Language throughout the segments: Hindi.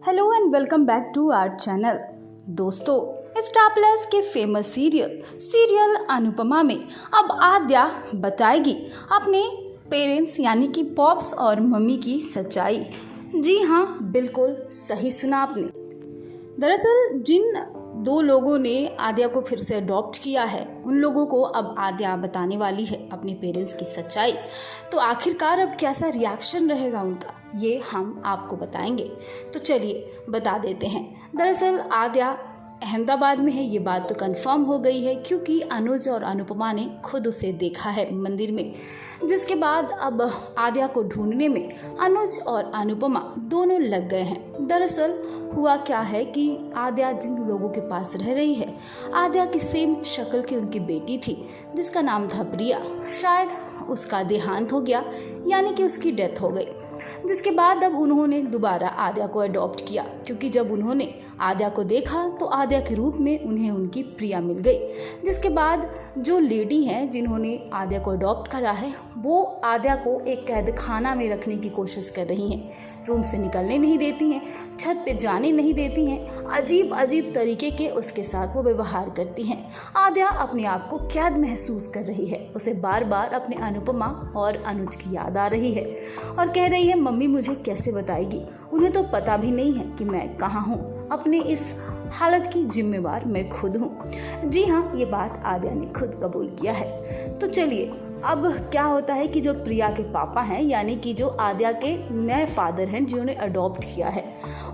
Hello and welcome back to our channel. दोस्तों, स्टार प्लस के फेमस सीरियल अनुपमा में अब आद्या बताएगी अपने पेरेंट्स यानी कि पॉप्स और मम्मी की सच्चाई। जी हाँ, बिल्कुल सही सुना आपने। दरअसल जिन दो लोगों ने आद्या को फिर से अडॉप्ट किया है, उन लोगों को अब आद्या बताने वाली है अपने पेरेंट्स की सच्चाई। तो आखिरकार अब कैसा रिएक्शन रहेगा उनका, ये हम आपको बताएंगे। तो चलिए बता देते हैं। दरअसल आद्या अहमदाबाद में है, ये बात तो कंफर्म हो गई है क्योंकि अनुज और अनुपमा ने खुद उसे देखा है मंदिर में। जिसके बाद अब आद्या को ढूंढने में अनुज और अनुपमा दोनों लग गए हैं। दरअसल हुआ क्या है कि आद्या जिन लोगों के पास रह रही है, आद्या की सेम शक्ल की उनकी बेटी थी जिसका नाम था प्रिया। शायद उसका देहांत हो गया, यानी कि उसकी डेथ हो गई। जिसके बाद अब उन्होंने दोबारा आद्या को अडॉप्ट किया क्योंकि जब उन्होंने आद्या को देखा तो आद्या के रूप में उन्हें उनकी प्रिया मिल गई। जिसके बाद जो लेडी हैं जिन्होंने आद्या को अडॉप्ट करा है, वो आद्या को एक कैद खाना में रखने की कोशिश कर रही हैं। रूम से निकलने नहीं देती हैं, छत पे जाने नहीं देती हैं, अजीब अजीब तरीके के उसके साथ वो व्यवहार करती हैं। आद्या अपने आप को कैद महसूस कर रही है। उसे बार बार अपने अनुपमा और अनुज की याद आ रही है और कह रही है, मम्मी मुझे कैसे बताएगी, उन्हें तो पता भी नहीं है कि मैं कहाँ हूँ। अपने इस हालत की जिम्मेवार मैं खुद हूँ। जी हाँ, ये बात आद्या ने खुद कबूल किया है। तो चलिए अब क्या होता है कि जो प्रिया के पापा हैं, यानी कि जो आद्या के नए फादर हैं जिन्होंने अडॉप्ट किया है,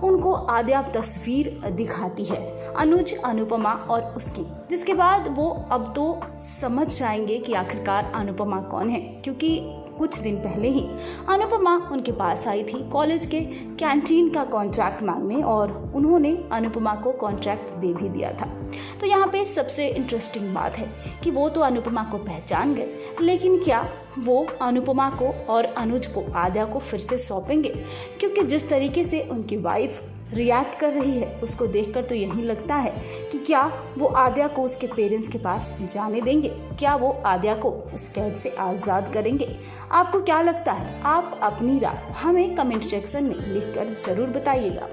उनको आद्या तस्वीर दिखाती है अनुज, अनुपमा और उसकी। जिसके बाद वो अब तो समझ जाएंगे कि आखिरकार अनुपमा कौन है, क्योंकि कुछ दिन पहले ही अनुपमा उनके पास आई थी कॉलेज के कैंटीन का कॉन्ट्रैक्ट मांगने और उन्होंने अनुपमा को कॉन्ट्रैक्ट दे भी दिया था। तो यहाँ पे सबसे इंटरेस्टिंग बात है कि वो तो अनुपमा को पहचान गए, लेकिन क्या वो अनुपमा को और अनुज को आद्या को फिर से सौंपेंगे? क्योंकि जिस तरीके से उनकी वाइफ रिएक्ट कर रही है उसको देखकर तो यही लगता है कि क्या वो आद्या को उसके पेरेंट्स के पास जाने देंगे, क्या वो आद्या को इस कैद से आज़ाद करेंगे। आपको क्या लगता है? आप अपनी राय हमें कमेंट सेक्शन में लिखकर ज़रूर बताइएगा।